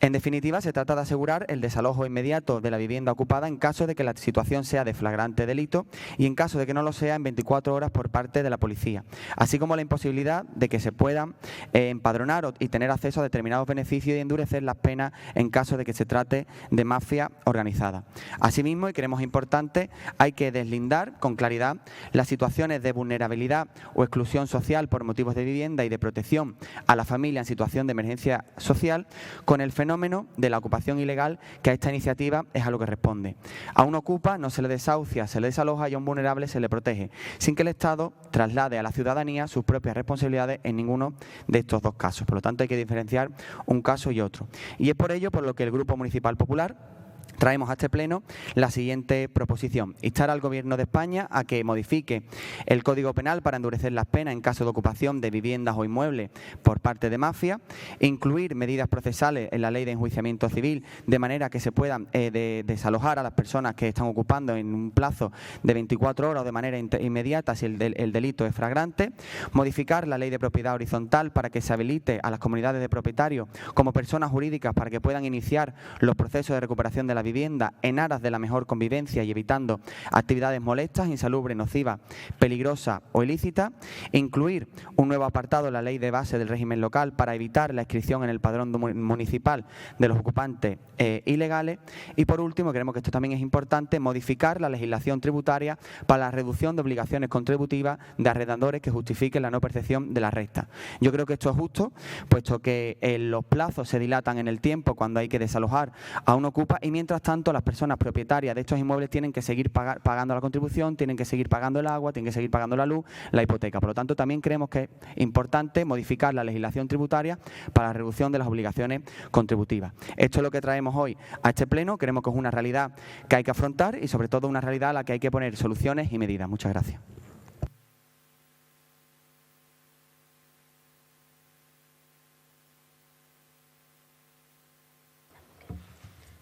En definitiva, se trata de asegurar el desalojo inmediato de la vivienda ocupada en caso de que la situación sea de flagrante delito y en caso de que no lo sea en 24 horas por parte de la policía, así como la imposibilidad de que se puedan empadronar y tener acceso a determinados beneficios y endurecer las penas en caso de que se trate de mafia organizada. Asimismo, y creemos importante, hay que deslindar con claridad las situaciones de vulnerabilidad o exclusión social por motivos de vivienda y de protección a la familia en situación de emergencia social con el fenómeno de la ocupación ilegal, que a esta iniciativa es a lo que responde. A un ocupa no se le desahucia, se le desaloja y a un vulnerable se le protege, sin que el Estado traslade a la ciudadanía sus propias responsabilidades en ninguno de estos dos casos. Por lo tanto, hay que diferenciar un caso y otro. Y es por ello por lo que el Grupo Municipal Popular traemos a este pleno la siguiente proposición: instar al Gobierno de España a que modifique el Código Penal para endurecer las penas en caso de ocupación de viviendas o inmuebles por parte de mafia, incluir medidas procesales en la Ley de Enjuiciamiento Civil de manera que se puedan desalojar a las personas que están ocupando en un plazo de 24 horas o de manera inmediata si el delito es flagrante, modificar la Ley de Propiedad Horizontal para que se habilite a las comunidades de propietarios como personas jurídicas para que puedan iniciar los procesos de recuperación de de la vivienda en aras de la mejor convivencia y evitando actividades molestas, insalubres, nocivas, peligrosas o ilícitas. Incluir un nuevo apartado en la ley de base del régimen local para evitar la inscripción en el padrón municipal de los ocupantes ilegales. Y por último, creemos que esto también es importante, modificar la legislación tributaria para la reducción de obligaciones contributivas de arrendadores que justifiquen la no percepción de la renta. Yo creo que esto es justo, puesto que los plazos se dilatan en el tiempo cuando hay que desalojar a un ocupa y mientras tanto las personas propietarias de estos inmuebles tienen que seguir pagando la contribución, tienen que seguir pagando el agua, tienen que seguir pagando la luz, la hipoteca. Por lo tanto, también creemos que es importante modificar la legislación tributaria para la reducción de las obligaciones contributivas. Esto es lo que traemos hoy a este pleno. Creemos que es una realidad que hay que afrontar y sobre todo una realidad a la que hay que poner soluciones y medidas. Muchas gracias.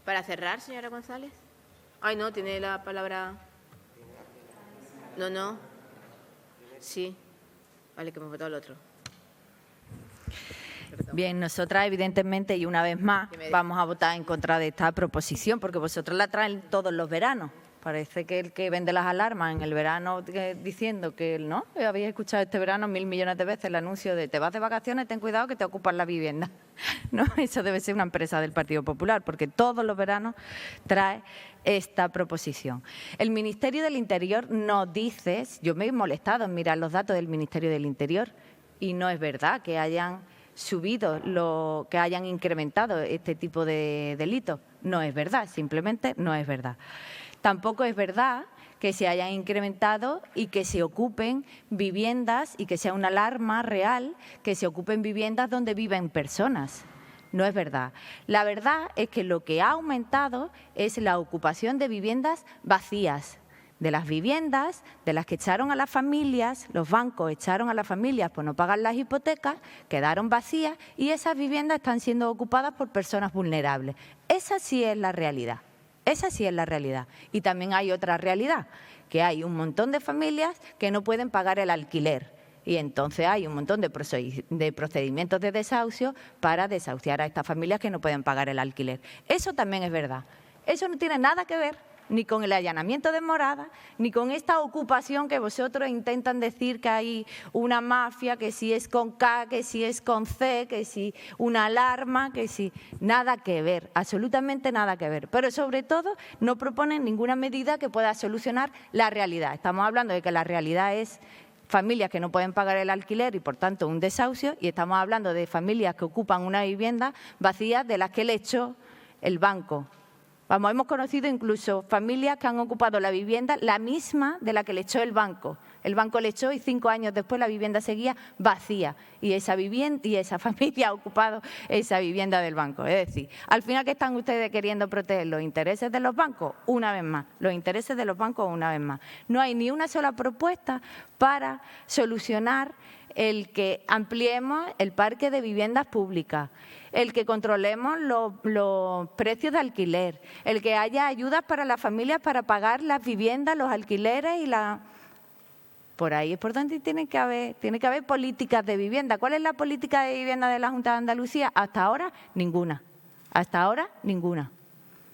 Para cerrar, señora González. Ay, no, tiene la palabra. No. Sí. Vale, que hemos votado el otro. Bien, nosotras evidentemente y una vez más vamos a votar en contra de esta proposición porque vosotros la traen todos los veranos. Parece que el que vende las alarmas en el verano diciendo que no, habéis escuchado este verano 1000 millones de veces el anuncio de te vas de vacaciones, ten cuidado que te ocupan la vivienda. No, eso debe ser una empresa del Partido Popular porque todos los veranos trae esta proposición. El Ministerio del Interior nos dice, yo me he molestado en mirar los datos del Ministerio del Interior y no es verdad que hayan subido, que hayan incrementado este tipo de delitos. No es verdad, simplemente no es verdad. Tampoco es verdad que se hayan incrementado y que se ocupen viviendas y que sea una alarma real que se ocupen viviendas donde viven personas. No es verdad. La verdad es que lo que ha aumentado es la ocupación de viviendas vacías, de las viviendas de las que echaron a las familias, los bancos echaron a las familias por no pagar las hipotecas, quedaron vacías y esas viviendas están siendo ocupadas por personas vulnerables. Esa sí es la realidad. Esa sí es la realidad. Y también hay otra realidad, que hay un montón de familias que no pueden pagar el alquiler. Y entonces hay un montón de procedimientos de desahucio para desahuciar a estas familias que no pueden pagar el alquiler. Eso también es verdad. Eso no tiene nada que ver ni con el allanamiento de morada, ni con esta ocupación que vosotros intentan decir que hay una mafia, que si es con K, que si es con C, que si una alarma, que si... Nada que ver, absolutamente nada que ver. Pero sobre todo no proponen ninguna medida que pueda solucionar la realidad. Estamos hablando de que la realidad es familias que no pueden pagar el alquiler y por tanto un desahucio, y estamos hablando de familias que ocupan una vivienda vacía de las que le echó el banco. Vamos, hemos conocido incluso familias que han ocupado la vivienda, la misma de la que le echó el banco. El banco le echó y 5 años después la vivienda seguía vacía y esa familia ha ocupado esa vivienda del banco. Es decir, al final, ¿qué están ustedes queriendo proteger? ¿Los intereses de los bancos? Una vez más, los intereses de los bancos una vez más. No hay ni una sola propuesta para solucionar el que ampliemos el parque de viviendas públicas, el que controlemos los precios de alquiler, el que haya ayudas para las familias para pagar las viviendas, los alquileres y la... Por ahí es por donde tiene que haber políticas de vivienda. ¿Cuál es la política de vivienda de la Junta de Andalucía? Hasta ahora, ninguna. Hasta ahora, ninguna.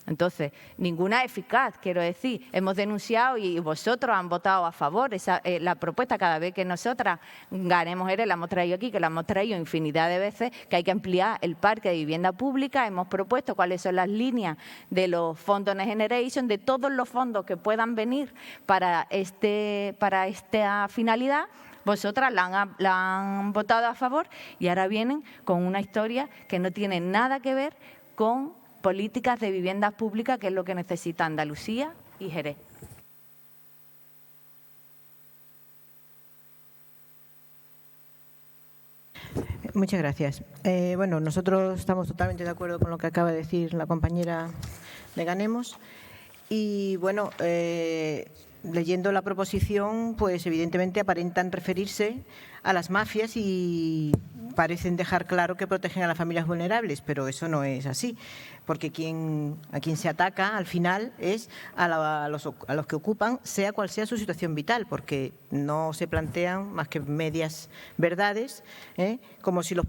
Entonces, ninguna eficaz, quiero decir. Hemos denunciado y vosotros han votado a favor la propuesta. Cada vez que nosotras ganemos ERE, la hemos traído aquí, que la hemos traído infinidad de veces, que hay que ampliar el parque de vivienda pública. Hemos propuesto cuáles son las líneas de los fondos Next Generation, de todos los fondos que puedan venir para esta finalidad. Vosotras la han votado a favor y ahora vienen con una historia que no tiene nada que ver con políticas de viviendas públicas, que es lo que necesita Andalucía y Jerez. Muchas gracias. Bueno, nosotros estamos totalmente de acuerdo con lo que acaba de decir la compañera de Ganemos. Y bueno, leyendo la proposición, pues evidentemente aparentan referirse a las mafias y parecen dejar claro que protegen a las familias vulnerables, pero eso no es así, porque a quien se ataca al final es a los que ocupan, sea cual sea su situación vital, porque no se plantean más que medias verdades, como si los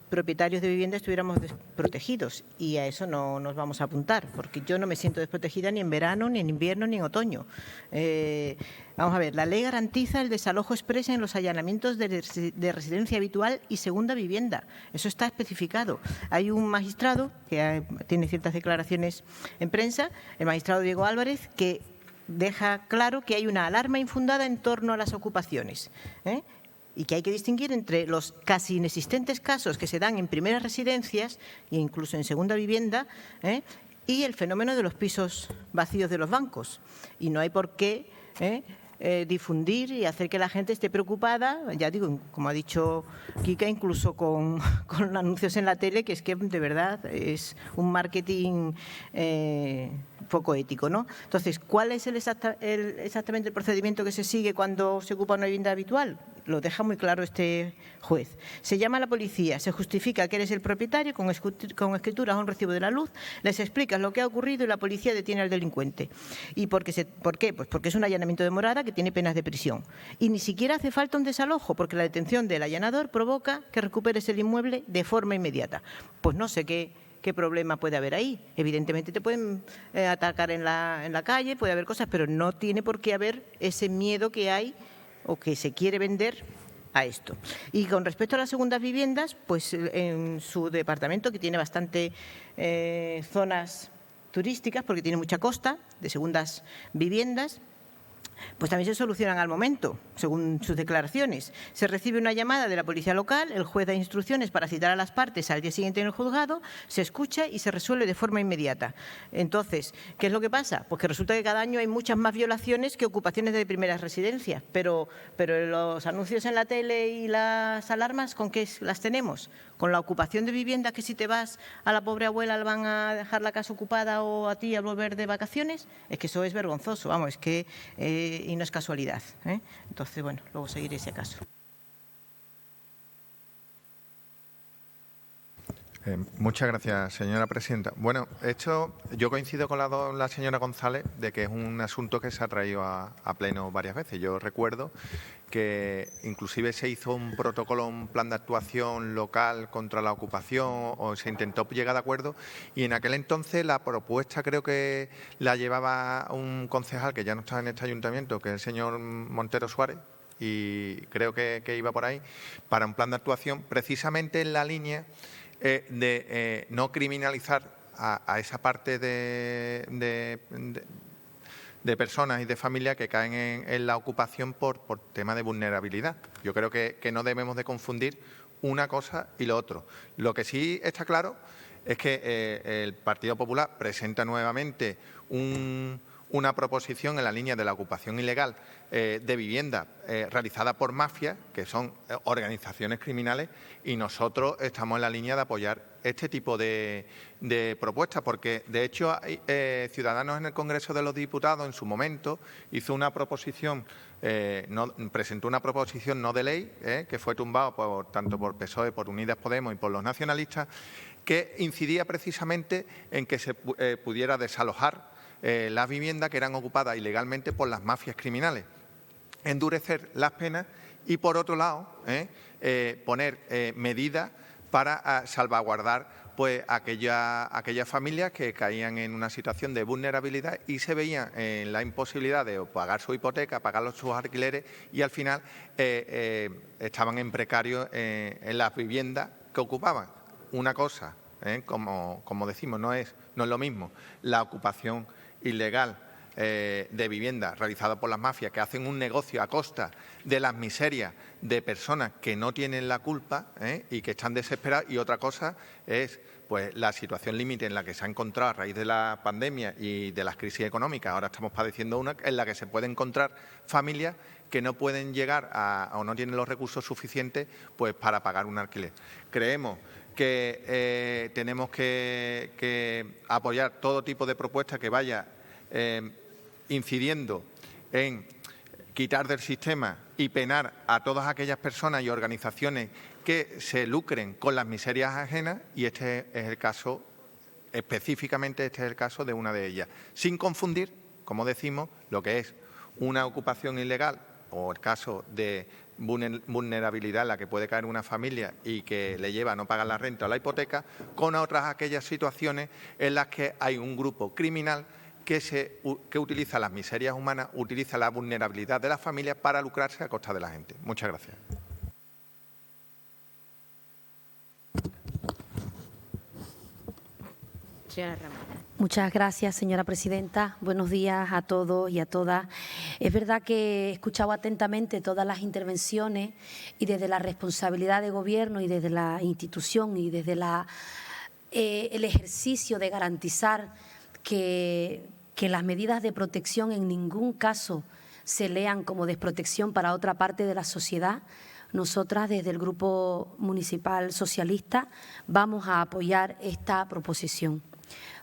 propietarios de vivienda estuviéramos desprotegidos, y a eso no nos vamos a apuntar, porque yo no me siento desprotegida ni en verano, ni en invierno, ni en otoño. Vamos a ver, la ley garantiza el desalojo expreso en los allanamientos de residencia habitual y segunda vivienda. Eso está especificado. Hay un magistrado que tiene ciertas declaraciones en prensa, el magistrado Diego Álvarez, que deja claro que hay una alarma infundada en torno a las ocupaciones, y que hay que distinguir entre los casi inexistentes casos que se dan en primeras residencias e incluso en segunda vivienda, y el fenómeno de los pisos vacíos de los bancos. Y no hay por qué difundir y hacer que la gente esté preocupada, ya digo, como ha dicho Kika, incluso con anuncios en la tele, que es que de verdad es un marketing poco ético, ¿no? Entonces, ¿cuál es exactamente el procedimiento que se sigue cuando se ocupa una vivienda habitual? Lo deja muy claro este juez. Se llama a la policía, se justifica que eres el propietario con escrituras o un recibo de la luz, les explicas lo que ha ocurrido y la policía detiene al delincuente. ¿Y por qué? Pues porque es un allanamiento de morada que tiene penas de prisión. Y ni siquiera hace falta un desalojo, porque la detención del allanador provoca que recuperes el inmueble de forma inmediata. Pues no sé qué problema puede haber ahí. Evidentemente te pueden atacar en la calle, puede haber cosas, pero no tiene por qué haber ese miedo que hay o que se quiere vender a esto. Y con respecto a las segundas viviendas, pues en su departamento, que tiene bastante zonas turísticas, porque tiene mucha costa de segundas viviendas, pues también se solucionan al momento, según sus declaraciones. Se recibe una llamada de la policía local, el juez da instrucciones para citar a las partes al día siguiente en el juzgado, se escucha y se resuelve de forma inmediata. Entonces, ¿qué es lo que pasa? Pues que resulta que cada año hay muchas más violaciones que ocupaciones de primeras residencias, pero los anuncios en la tele y las alarmas, ¿con qué las tenemos? Con la ocupación de vivienda, que si te vas a la pobre abuela le van a dejar la casa ocupada o a ti al volver de vacaciones. Es que eso es vergonzoso, vamos, es que y no es casualidad. Entonces, bueno, luego seguiré ese caso. Muchas gracias, señora presidenta. Bueno, yo coincido con la señora González de que es un asunto que se ha traído a pleno varias veces. Yo recuerdo que inclusive se hizo un protocolo, un plan de actuación local contra la ocupación, o se intentó llegar de acuerdo, y en aquel entonces la propuesta creo que la llevaba un concejal que ya no está en este ayuntamiento, que es el señor Montero Suárez, y creo que iba por ahí, para un plan de actuación precisamente en la línea de no criminalizar a esa parte de personas y de familias que caen en la ocupación por tema de vulnerabilidad. Yo creo que no debemos de confundir una cosa y lo otro. Lo que sí está claro es que el Partido Popular presenta nuevamente una proposición en la línea de la ocupación ilegal de vivienda realizada por mafias, que son organizaciones criminales, y nosotros estamos en la línea de apoyar este tipo de propuestas, porque de hecho Ciudadanos en el Congreso de los Diputados en su momento hizo una proposición, presentó una proposición no de ley, que fue tumbado tanto por PSOE, por Unidas Podemos y por los nacionalistas, que incidía precisamente en que se pudiera desalojar las viviendas que eran ocupadas ilegalmente por las mafias criminales, endurecer las penas y, por otro lado, poner medidas para salvaguardar pues aquellas familias que caían en una situación de vulnerabilidad y se veían en la imposibilidad de pagar su hipoteca, pagar sus alquileres, y al final estaban en precario en las viviendas que ocupaban. Una cosa, como decimos, no es lo mismo la ocupación ilegal de vivienda realizada por las mafias, que hacen un negocio a costa de las miserias de personas que no tienen la culpa y que están desesperadas, y otra cosa es pues la situación límite en la que se ha encontrado a raíz de la pandemia y de las crisis económicas. Ahora estamos padeciendo una en la que se puede encontrar familias que no pueden llegar o no tienen los recursos suficientes pues para pagar un alquiler. Creemos que tenemos que apoyar todo tipo de propuestas que vaya incidiendo en quitar del sistema y penar a todas aquellas personas y organizaciones que se lucren con las miserias ajenas, y este es el caso, específicamente este es el caso de una de ellas, sin confundir, como decimos, lo que es una ocupación ilegal o el caso de vulnerabilidad en la que puede caer una familia y que le lleva a no pagar la renta o la hipoteca, con otras aquellas situaciones en las que hay un grupo criminal que utiliza las miserias humanas, utiliza la vulnerabilidad de las familias para lucrarse a costa de la gente. Muchas gracias. Muchas gracias, señora presidenta. Buenos días a todos y a todas. Es verdad que he escuchado atentamente todas las intervenciones y desde la responsabilidad de gobierno y desde la institución y desde el ejercicio de garantizar que las medidas de protección en ningún caso se lean como desprotección para otra parte de la sociedad. Nosotras, desde el Grupo Municipal Socialista, vamos a apoyar esta proposición,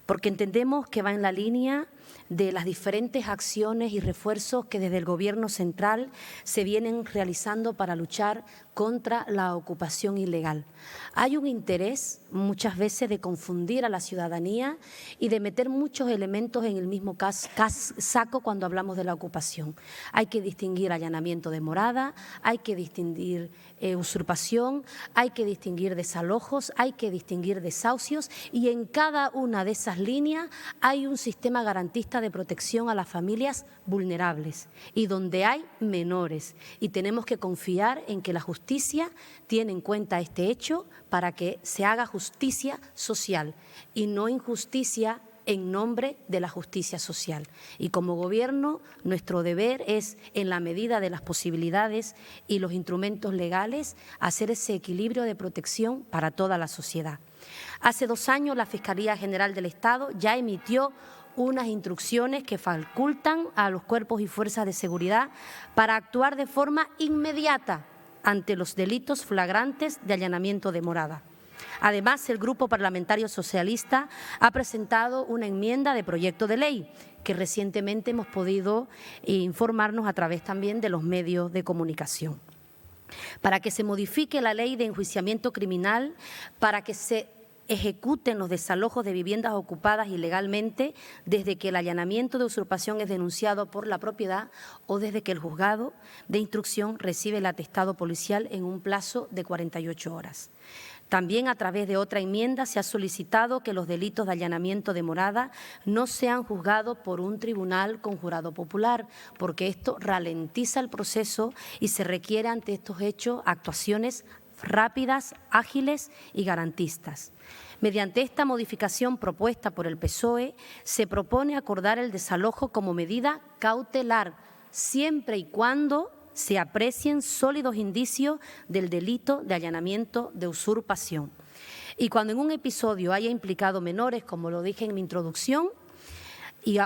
porque entendemos que va en la línea de las diferentes acciones y refuerzos que desde el Gobierno central se vienen realizando para luchar contra la ocupación ilegal. Hay un interés muchas veces de confundir a la ciudadanía y de meter muchos elementos en el mismo saco cuando hablamos de la ocupación. Hay que distinguir allanamiento de morada, hay que distinguir usurpación, hay que distinguir desalojos, hay que distinguir desahucios y en cada una de esas líneas hay un sistema garantista de protección a las familias vulnerables y donde hay menores. Y tenemos que confiar en que la justicia tiene en cuenta este hecho para que se haga justicia social y no injusticia en nombre de la justicia social. Y como Gobierno, nuestro deber es, en la medida de las posibilidades y los instrumentos legales, hacer ese equilibrio de protección para toda la sociedad. Hace 2 años la Fiscalía General del Estado ya emitió unas instrucciones que facultan a los cuerpos y fuerzas de seguridad para actuar de forma inmediata ante los delitos flagrantes de allanamiento de morada. Además, el Grupo Parlamentario Socialista ha presentado una enmienda de proyecto de ley que recientemente hemos podido informarnos a través también de los medios de comunicación, para que se modifique la ley de enjuiciamiento criminal, para que se ejecuten los desalojos de viviendas ocupadas ilegalmente desde que el allanamiento de usurpación es denunciado por la propiedad o desde que el juzgado de instrucción recibe el atestado policial en un plazo de 48 horas. También a través de otra enmienda se ha solicitado que los delitos de allanamiento de morada no sean juzgados por un tribunal con jurado popular, porque esto ralentiza el proceso y se requiere ante estos hechos actuaciones rápidas, ágiles y garantistas. Mediante esta modificación propuesta por el PSOE, se propone acordar el desalojo como medida cautelar, siempre y cuando se aprecien sólidos indicios del delito de allanamiento de usurpación. Y cuando en un episodio haya implicado menores, como lo dije en mi introducción,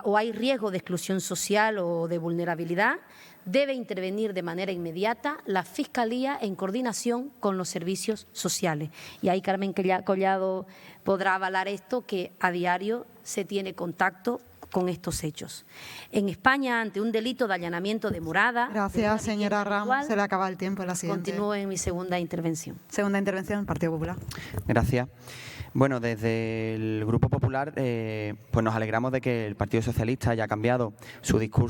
o hay riesgo de exclusión social o de vulnerabilidad, debe intervenir de manera inmediata la Fiscalía en coordinación con los servicios sociales. Y ahí Carmen Collado podrá avalar esto, que a diario se tiene contacto con estos hechos. En España, ante un delito de allanamiento de morada… Gracias, señora Ramos. Se le acaba el tiempo en la siguiente. Continúo en mi segunda intervención. Segunda intervención, Partido Popular. Gracias. Bueno, desde el Grupo Popular pues nos alegramos de que el Partido Socialista haya cambiado su discurso